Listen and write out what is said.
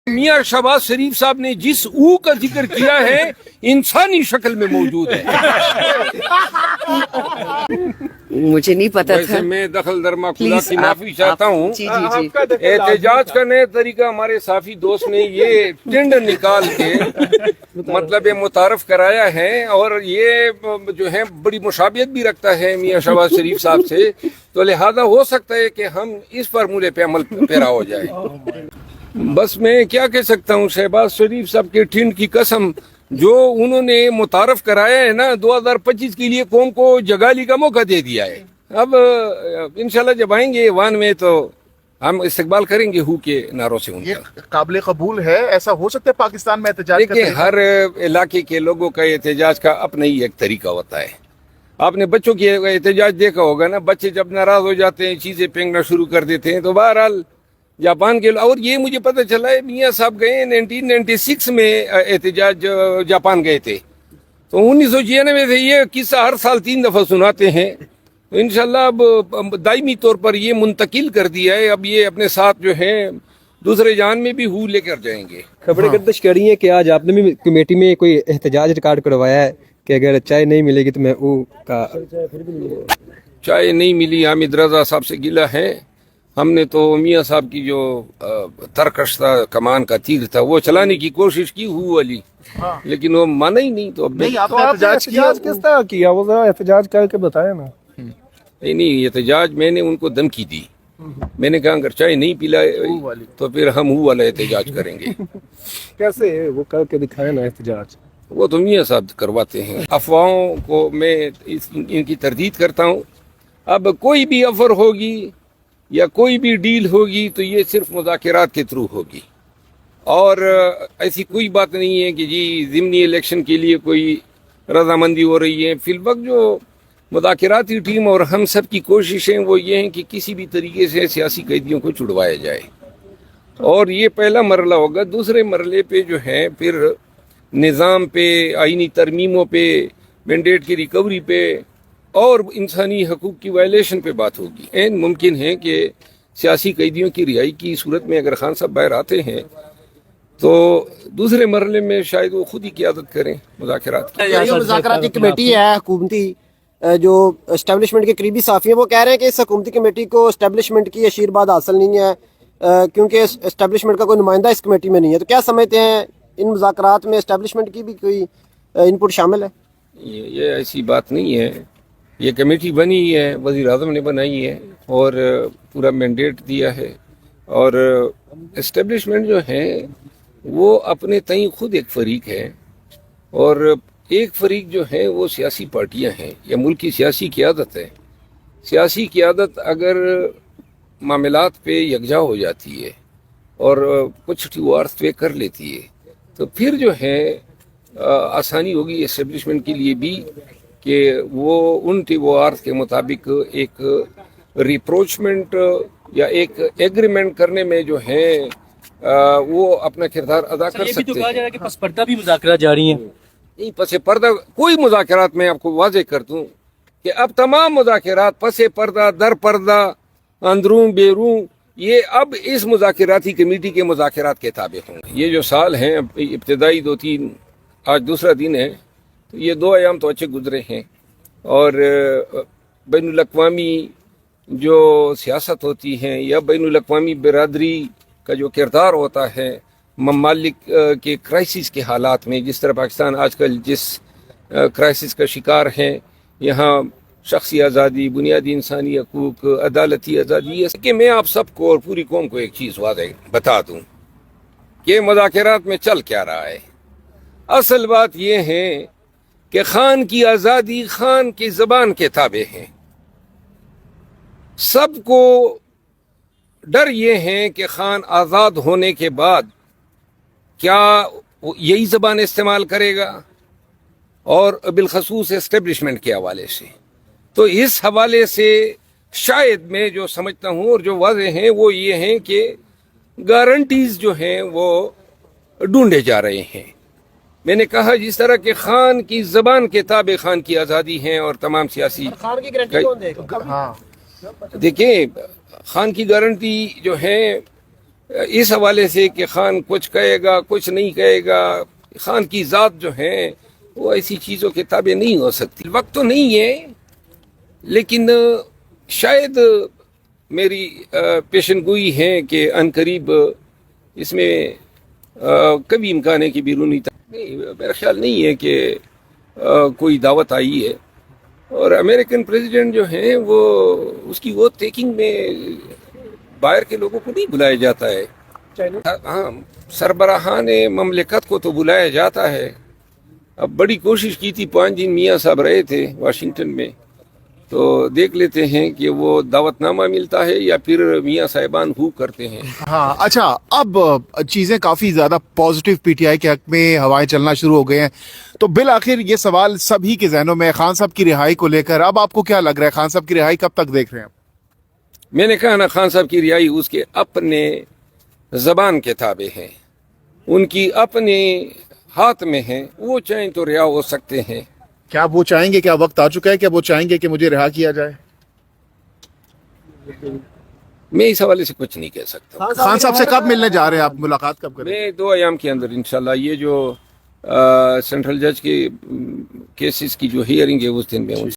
میاں شہباز شریف صاحب نے جس او کا ذکر کیا ہے انسانی شکل میں موجود ہے. مجھے نہیں پتا تھا. ویسے میں دخل در معقولہ کی معافی چاہتا ہوں. جی جی جی. احتجاج کا نیا طریقہ ہمارے صافی دوست نے یہ ٹنڈ نکال کے مطلب متعارف کرایا ہے، اور یہ جو ہے بڑی مشابہت بھی رکھتا ہے میاں شہباز شریف صاحب سے، تو لہذا ہو سکتا ہے کہ ہم اس فارمولے پہ عمل پیرا ہو جائے. بس میں کیا کہہ سکتا ہوں، شہباز شریف صاحب کے ٹھنڈ کی قسم جو انہوں نے متعارف کرایا ہے نا 2025 کے لیے قوم کو جگالی کا موقع دے دیا ہے. اب انشاءاللہ جب آئیں گے ایوان میں تو ہم استقبال کریں گے ہو کے نعروں سے. ان کا یہ قابل قبول ہے؟ ایسا ہو سکتا ہے پاکستان میں احتجاج دیکھیں، ہر علاقے کے لوگوں کا احتجاج کا اپنا ہی ایک طریقہ ہوتا ہے. آپ نے بچوں کی احتجاج دیکھا ہوگا نا، بچے جب ناراض ہو جاتے ہیں چیزیں پھینکنا شروع کر دیتے ہیں. تو بہرحال جاپان کے، اور یہ مجھے پتہ چلا ہے میاں صاحب گئے 1996 میں احتجاج جاپان گئے تھے، تو 1996 سے یہ قصہ ہر سال 3 دفعہ سناتے ہیں. تو انشاءاللہ اب دائمی طور پر یہ منتقل کر دیا ہے. اب یہ اپنے ساتھ جو ہے دوسرے جان میں بھی ہو لے کر جائیں گے. خبریں گردش کر رہی ہیں کہ آج آپ نے بھی کمیٹی میں کوئی احتجاج ریکارڈ کروایا ہے کہ اگر چائے نہیں ملے گی تو میں او کا چائے نہیں ملی. حامد رضا صاحب سے گلہ ہے. ہم نے تو میاں صاحب کی جو ترکش تھا، کمان کا تیر تھا، وہ چلانے کی کوشش کی والی، لیکن وہ مانا ہی نہیں. تو نہیں، آپ نے احتجاج کیا؟ کس طرح کیا؟ وہ ذرا احتجاج کر کے بتائیں نا. نہیں احتجاج میں نے ان کو دھمکی دی. میں نے کہا اگر چائے نہیں پلائے تو پھر ہم ہو والا احتجاج کریں گے. کیسے وہ کر کے دکھائے نا احتجاج؟ وہ تو میاں صاحب کرواتے ہیں. افواہوں کو میں ان کی تردید کرتا ہوں. اب کوئی بھی آفر ہوگی یا کوئی بھی ڈیل ہوگی تو یہ صرف مذاکرات کے تھرو ہوگی، اور ایسی کوئی بات نہیں ہے کہ جی ضمنی الیکشن کے لیے کوئی رضامندی ہو رہی ہے. فی الوقت جو مذاکراتی ٹیم اور ہم سب کی کوششیں وہ یہ ہیں کہ کسی بھی طریقے سے سیاسی قیدیوں کو چھڑوایا جائے، اور یہ پہلا مرحلہ ہوگا. دوسرے مرحلے پہ جو ہے پھر نظام پہ، آئینی ترمیموں پہ، مینڈیٹ کی ریکوری پہ اور انسانی حقوق کی وائلیشن پہ بات ہوگی. این ممکن ہے کہ سیاسی قیدیوں کی رہائی کی صورت میں اگر خان صاحب باہر آتے ہیں تو دوسرے مرحلے میں شاید وہ خود ہی قیادت کریں مذاکرات کی. یہ مذاکراتی کمیٹی ہے حکومتی جو اسٹیبلشمنٹ کے قریبی صحافی ہیں، وہ کہہ رہے ہیں کہ اس حکومتی کمیٹی کو اسٹیبلشمنٹ کی آشیرواد حاصل نہیں ہے کیونکہ اسٹیبلشمنٹ کا کوئی نمائندہ اس کمیٹی میں نہیں ہے. تو کیا سمجھتے ہیں ان مذاکرات میں اسٹیبلشمنٹ کی بھی کوئی ان پٹ شامل ہے؟ یہ ایسی بات نہیں ہے. یہ کمیٹی بنی ہے، وزیر اعظم نے بنائی ہے اور پورا مینڈیٹ دیا ہے، اور اسٹیبلشمنٹ جو ہے وہ اپنے تئیں خود ایک فریق ہے، اور ایک فریق جو ہے وہ سیاسی پارٹیاں ہیں یا ملک کی سیاسی قیادت ہے. سیاسی قیادت اگر معاملات پہ یکجا ہو جاتی ہے اور کچھ ٹیوارس پہ کر لیتی ہے تو پھر جو ہے آسانی ہوگی اسٹیبلشمنٹ کے لیے بھی کہ وہ ان ٹیوارس کے مطابق ایک ریپروچمنٹ یا ایک ایگریمنٹ کرنے میں جو ہے وہ اپنا کردار ادا کر سکتے ہیں. یہ بھی تو کہا جا رہا ہے کہ پس پردہ بھی مذاکرات جاری ہیں. نہیں، پس پردہ کوئی مذاکرات میں آپ کو واضح کر دوں کہ اب تمام مذاکرات پس پردہ، در پردہ، اندرون بیرون، یہ اب اس مذاکراتی کمیٹی کے مذاکرات کے تابع ہوں گے. یہ جو سال ہیں ابتدائی 2-3، آج دوسرا دن ہے، تو یہ 2 ایام تو اچھے گزرے ہیں، اور بین الاقوامی جو سیاست ہوتی ہے یا بین الاقوامی برادری کا جو کردار ہوتا ہے ممالک کے کرائسس کے حالات میں، جس طرح پاکستان آج کل جس کرائسس کا شکار ہے، یہاں شخصی آزادی، بنیادی انسانی حقوق، عدالتی آزادی، یہ کہ میں آپ سب کو اور پوری قوم کو ایک چیز واضح بتا دوں کہ مذاکرات میں چل کیا رہا ہے. اصل بات یہ ہے کہ خان کی آزادی خان کی زبان کے تابع ہے. سب کو ڈر یہ ہے کہ خان آزاد ہونے کے بعد کیا یہی زبان استعمال کرے گا، اور بالخصوص اسٹیبلشمنٹ کے حوالے سے. تو اس حوالے سے شاید میں جو سمجھتا ہوں اور جو واضح ہیں وہ یہ ہیں کہ گارنٹیز جو ہیں وہ ڈھونڈے جا رہے ہیں. میں نے کہا جس طرح کہ خان کی زبان کے تابع خان کی آزادی ہیں اور تمام سیاسی، خان کی گارنٹی کون دے گا؟ دیکھیں خان کی گارنٹی جو ہے اس حوالے سے کہ خان کچھ کہے گا کچھ نہیں کہے گا، خان کی ذات جو ہے وہ ایسی چیزوں کے تابع نہیں ہو سکتی. وقت تو نہیں ہے، لیکن شاید میری پیشن گوئی ہے کہ عنقریب اس میں کبھی امکان ہے کہ بیرونی نہیں، میرا خیال نہیں ہے کہ کوئی دعوت آئی ہے. اور امریکن پریزیڈنٹ جو ہیں وہ اس کی ووٹ ٹیکنگ میں باہر کے لوگوں کو نہیں بلایا جاتا ہے. ہاں، سربراہان مملکت کو تو بلایا جاتا ہے. اب بڑی کوشش کی تھی، 5 دن میاں صاحب رہے تھے واشنگٹن میں، تو دیکھ لیتے ہیں کہ وہ دعوت نامہ ملتا ہے یا پھر میاں صاحبان ہو کرتے ہیں. ہاں اچھا، اب چیزیں کافی زیادہ پازیٹیو پی ٹی آئی کے حق میں ہوائیں چلنا شروع ہو گئے ہیں، تو بالآخر یہ سوال سبھی کے ذہنوں میں خان صاحب کی رہائی کو لے کر اب آپ کو کیا لگ رہا ہے؟ خان صاحب کی رہائی کب تک دیکھ رہے ہیں آپ؟ میں نے کہا نا، خان صاحب کی رہائی اس کے اپنے زبان کے تابع ہے، ان کی اپنے ہاتھ میں ہے. وہ چاہیں تو رہا ہو سکتے ہیں. کیا وہ چاہیں گے، کیا وقت آ چکا ہے کہ وہ چاہیں گے کہ مجھے رہا کیا جائے؟ میں اس حوالے سے کچھ نہیں کہہ سکتا. خان صاحب سے کب ملنے جا رہے ہیں آپ؟ ملاقات کب کریں؟ میں 2 ایام کے اندر انشاءاللہ یہ جو سینٹرل جج کے کیسز کی جو ہیئرنگ ہے اس دن میں